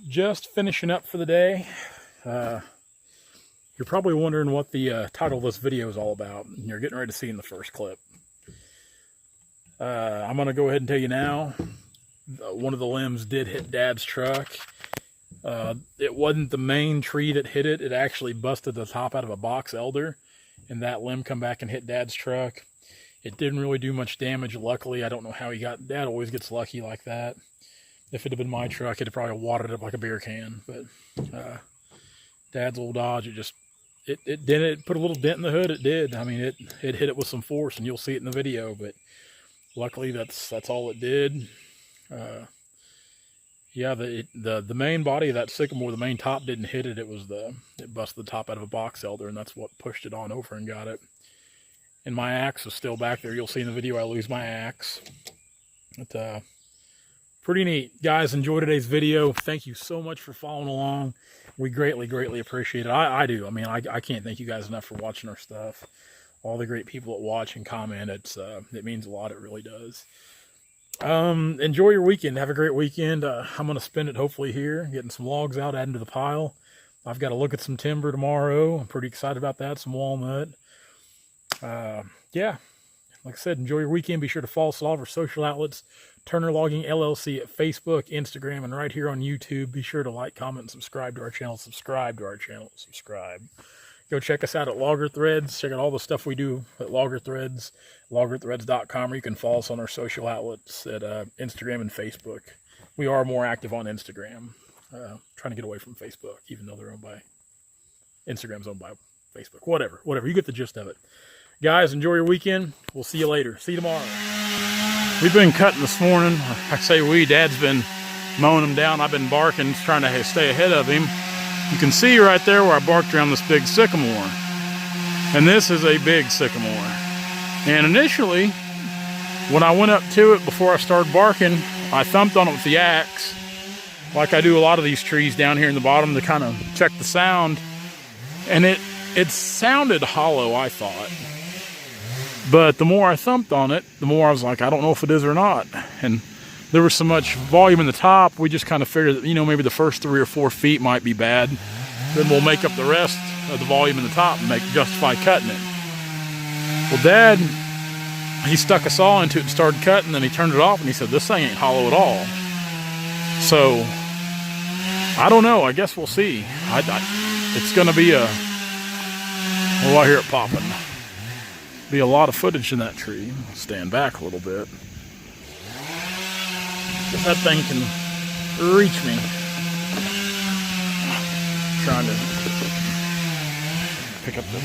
Just finishing up for the day. You're probably wondering what the title of this video is all about, and you're getting ready to see in the first clip. I'm going to go ahead and tell you now, one of the limbs did hit Dad's truck. It wasn't the main tree that hit it. It actually busted the top out of a box elder, and that limb come back and hit Dad's truck. It didn't really do much damage, luckily. I don't know how he got... Dad always gets lucky like that. If it had been my truck, it'd probably watered it up like a beer can. But Dad's old Dodge, it did it. Put a little dent in the hood. It did. I mean, it hit it with some force, and you'll see it in the video. But luckily, that's all it did. Yeah, the main body of that Sycamore, the main top didn't hit it. It busted the top out of a box elder, and that's what pushed it on over and got it. And my axe is still back there. You'll see in the video I lose my axe. But pretty neat. Guys, enjoy today's video. Thank you so much for following along. We greatly, greatly appreciate it. I do. I mean, I can't thank you guys enough for watching our stuff. All the great people that watch and comment. It means a lot. It really does. Enjoy your weekend. Have a great weekend. I'm going to spend it hopefully here, getting some logs out, adding to the pile. I've got to look at some timber tomorrow. I'm pretty excited about that. Some walnut. Yeah, like I said, enjoy your weekend. Be sure to follow us on all of our social outlets, Turner Logging LLC at Facebook, Instagram, and right here on YouTube. Be sure to like, comment, and subscribe to our channel. Subscribe. Go check us out at Logger Threads. Check out all the stuff we do at Logger Threads, loggerthreads.com, or you can follow us on our social outlets at Instagram and Facebook. We are more active on Instagram. Trying to get away from Facebook, even though Instagram's owned by Facebook. Whatever. You get the gist of it. Guys, enjoy your weekend. We'll see you later. See you tomorrow. We've been cutting this morning. I say we. Dad's been mowing them down. I've been barking, trying to stay ahead of him. You can see right there where I barked around this big sycamore. And this is a big sycamore. And initially, when I went up to it before I started barking, I thumped on it with the axe, like I do a lot of these trees down here in the bottom to kind of check the sound. And it sounded hollow, I thought. But the more I thumped on it, the more I was like, I don't know if it is or not. And there was so much volume in the top, we just kind of figured that, maybe the first 3 or 4 feet might be bad. Then we'll make up the rest of the volume in the top and justify cutting it. Well, Dad, he stuck a saw into it and started cutting, then he turned it off and he said, this thing ain't hollow at all. So, I don't know. I guess we'll see. It's going to be oh, I hear it popping. Be a lot of footage in that tree. Stand back a little bit. If that thing can reach me. Trying to pick up the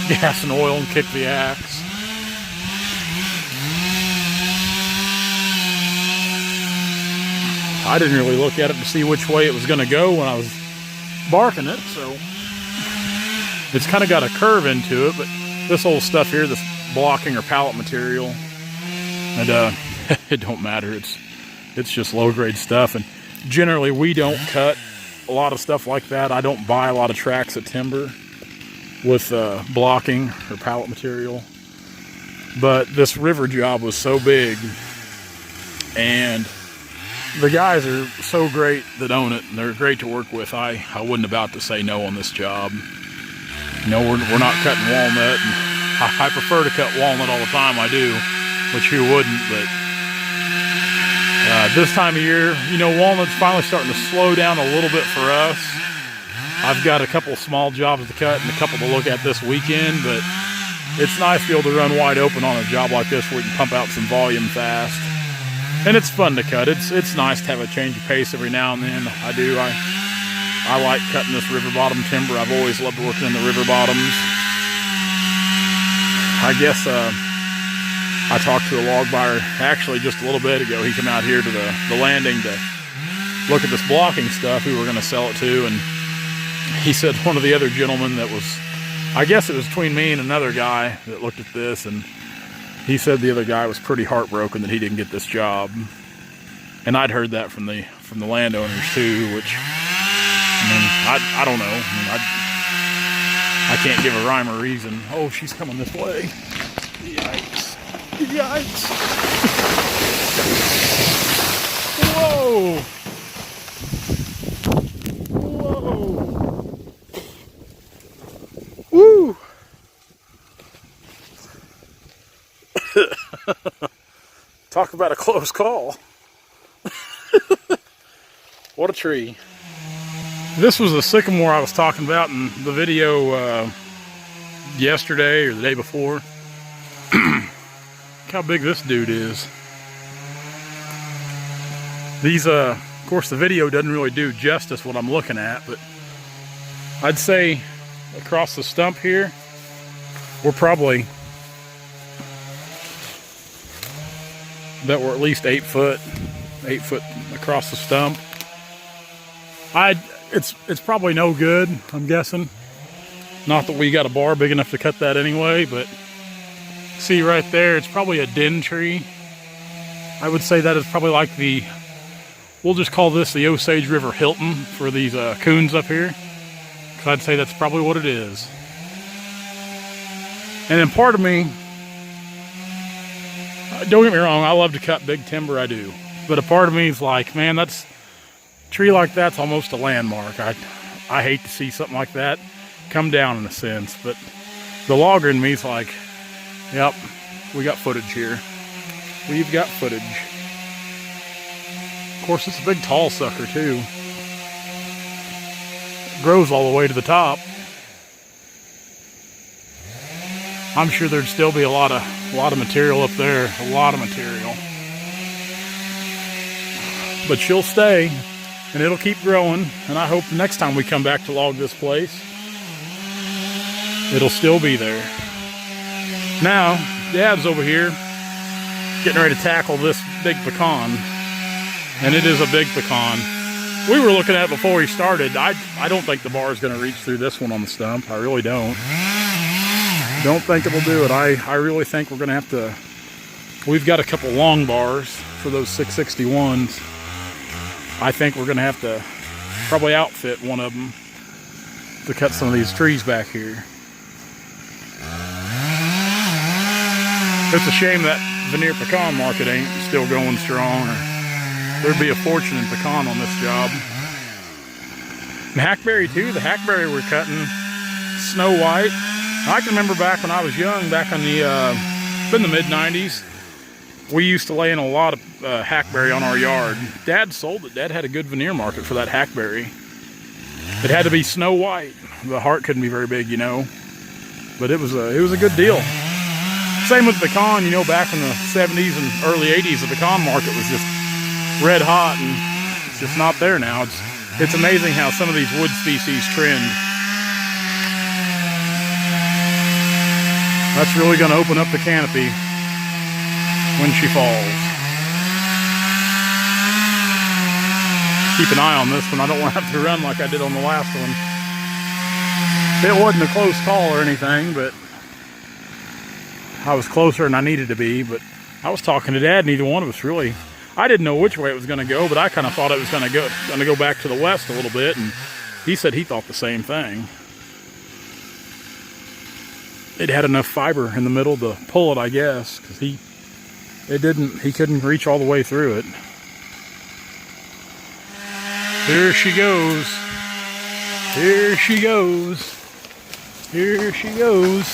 gas and oil and kick the axe. I didn't really look at it to see which way it was going to go when I was barking it, so it's kind of got a curve into it, but this old stuff here, this blocking or pallet material, and it don't matter. It's just low-grade stuff, and generally we don't cut a lot of stuff like that. I don't buy a lot of tracks of timber with blocking or pallet material, but this river job was so big, and the guys are so great that own it, and they're great to work with. I wouldn't about to say no on this job. We're not cutting walnut, and I prefer to cut walnut all the time. I do, which who wouldn't? But this time of year, walnut's finally starting to slow down a little bit for us. I've got a couple of small jobs to cut and a couple to look at this weekend, but it's nice to be able to run wide open on a job like this where we can pump out some volume fast. And it's fun to cut. It's nice to have a change of pace every now and then. I do. I like cutting this river bottom timber. I've always loved working in the river bottoms. I guess I talked to a log buyer actually just a little bit ago. He came out here to the landing to look at this blocking stuff we were going to sell it to, and he said one of the other gentlemen that was, I guess it was between me and another guy that looked at this, and he said the other guy was pretty heartbroken that he didn't get this job. And I'd heard that from the landowners too, which, I don't know. I can't give a rhyme or reason. Oh, she's coming this way. Yikes. Yikes. Whoa. Talk about a close call. What a tree. This was the sycamore I was talking about in the video yesterday or the day before. Look how big this dude is. These, of course the video doesn't really do justice what I'm looking at, but I'd say across the stump here, we're probably, that we're at least 8 foot across the stump. It's probably no good, I'm guessing. Not that we got a bar big enough to cut that anyway, but see right there, it's probably a den tree. I would say that is probably like the, we'll just call this the Osage River Hilton for these coons up here. Because I'd say that's probably what it is. And then part of me, don't get me wrong, I love to cut big timber, I do. But a part of me is like, man, that's, a tree like that's almost a landmark. I hate to see something like that come down in a sense. But the logger in me is like, yep, we got footage here. We've got footage. Of course, it's a big tall sucker too. It grows all the way to the top. I'm sure there'd still be a lot of material up there, a lot of material. But she'll stay, and it'll keep growing. And I hope the next time we come back to log this place, it'll still be there. Now, Dad's over here getting ready to tackle this big pecan, and it is a big pecan. We were looking at it before he started. I don't think the bar is going to reach through this one on the stump. I really don't. Don't think it'll do it. I really think we're going to have to, we've got a couple long bars for those 661s. I think we're going to have to probably outfit one of them to cut some of these trees back here. It's a shame that veneer pecan market ain't still going strong. There'd be a fortune in pecan on this job. And hackberry too. The hackberry we're cutting, Snow White. I can remember back when I was young, back in the mid-90s, we used to lay in a lot of hackberry on our yard. Dad sold it. Dad had a good veneer market for that hackberry. It had to be Snow White. The heart couldn't be very big, you know, but it was a good deal. Same with pecan, you know, back in the 70s and early 80s, the pecan market was just red hot, and it's just not there now. It's amazing how some of these wood species trend. That's really going to open up the canopy when she falls. Keep an eye on this one. I don't want to have to run like I did on the last one. It wasn't a close call or anything, but I was closer than I needed to be. But I was talking to Dad, neither one of us really, I didn't know which way it was going to go, but I kind of thought it was going to go back to the west a little bit, and he said he thought the same thing. It had enough fiber in the middle to pull it, I guess, because he couldn't reach all the way through it. Here she goes. Here she goes. Here she goes.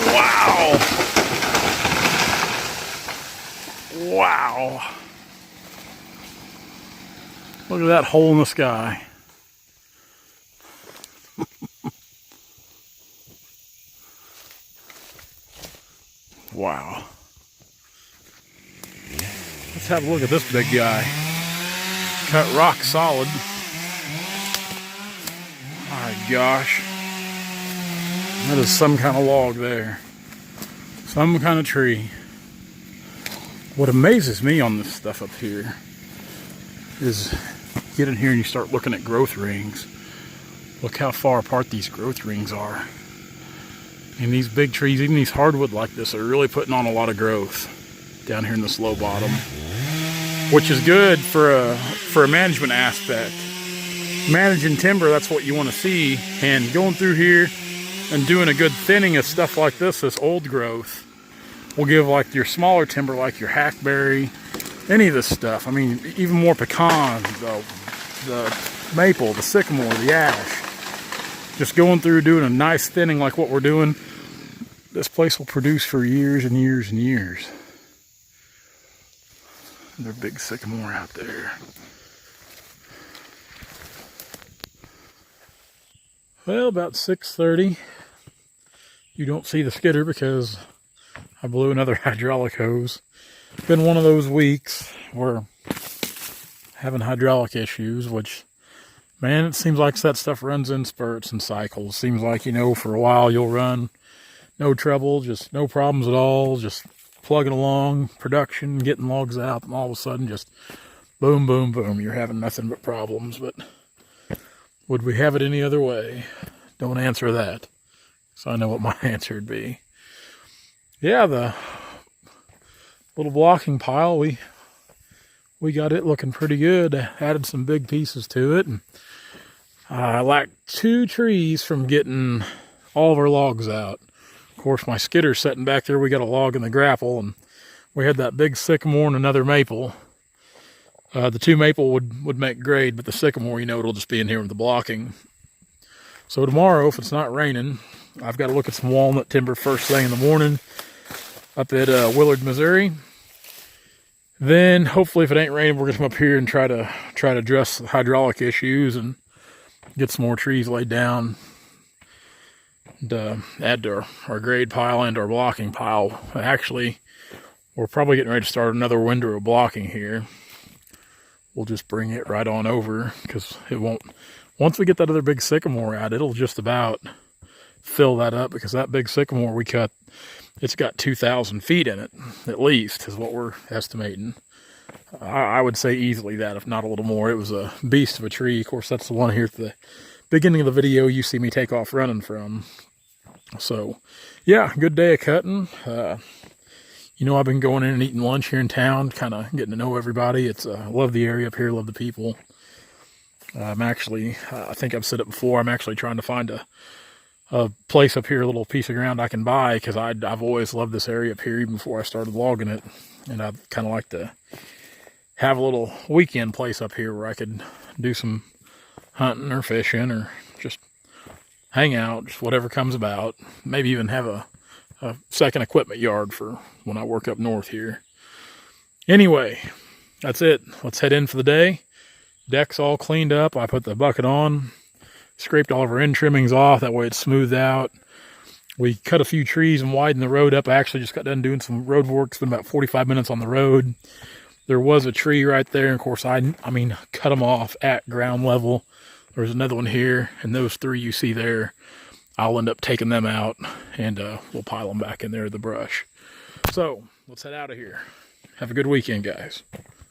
Wow. Wow. Look at that hole in the sky. Wow. Let's have a look at this big guy. Cut rock solid. My gosh. That is some kind of log there. Some kind of tree. What amazes me on this stuff up here is you get in here and you start looking at growth rings. Look how far apart these growth rings are. And these big trees, even these hardwood like this, are really putting on a lot of growth down here in this low bottom, which is good for a management aspect. Managing timber, that's what you want to see. And going through here and doing a good thinning of stuff like this old growth, will give like your smaller timber, like your hackberry, any of this stuff. I mean, even more pecan, the maple, the sycamore, the ash. Just going through doing a nice thinning like what we're doing, this place will produce for years and years and years. Another big sycamore out there. Well, about 6:30. You don't see the skidder because I blew another hydraulic hose. It's been one of those weeks where having hydraulic issues, which, man, it seems like that stuff runs in spurts and cycles. Seems like, you know, for a while you'll run no trouble, just no problems at all, just plugging along, production, getting logs out, and all of a sudden just boom, boom, boom, you're having nothing but problems. But would we have it any other way? Don't answer that, so I know what my answer would be. Yeah, the little blocking pile, we got it looking pretty good. Added some big pieces to it, and I lacked 2 trees from getting all of our logs out. Of course, my skidder's sitting back there. We got a log in the grapple, and we had that big sycamore and another maple. The 2 maple would make grade, but the sycamore, you know, it'll just be in here with the blocking. So tomorrow, if it's not raining, I've got to look at some walnut timber first thing in the morning up at Willard, Missouri. Then, hopefully, if it ain't raining, we're going to come up here and try to address the hydraulic issues and get some more trees laid down and add to our grade pile and our blocking pile. Actually, we're probably getting ready to start another window of blocking here. We'll just bring it right on over because it won't. Once we get that other big sycamore out, it'll just about fill that up because that big sycamore we cut, it's got 2,000 feet in it, at least, is what we're estimating. I would say easily that, if not a little more. It was a beast of a tree. Of course, that's the one here at the beginning of the video you see me take off running from. So, yeah, good day of cutting. You know, I've been going in and eating lunch here in town, kind of getting to know everybody. It's love the area up here, love the people. I'm actually, I think I've said it before, I'm actually trying to find a place up here, a little piece of ground I can buy, because I've always loved this area up here even before I started logging it. And I'd kind of like to have a little weekend place up here where I could do some hunting or fishing or just hang out, just whatever comes about. Maybe even have a second equipment yard for when I work up north here. Anyway, that's it. Let's head in for the day. Deck's all cleaned up. I put the bucket on, scraped all of our end trimmings off. That way it's smoothed out. We cut a few trees and widened the road up. I actually just got done doing some road work. It's been about 45 minutes on the road. There was a tree right there. And of course, I mean, cut them off at ground level. There's another one here. And those 3 you see there, I'll end up taking them out. And we'll pile them back in there in the brush. So, let's head out of here. Have a good weekend, guys.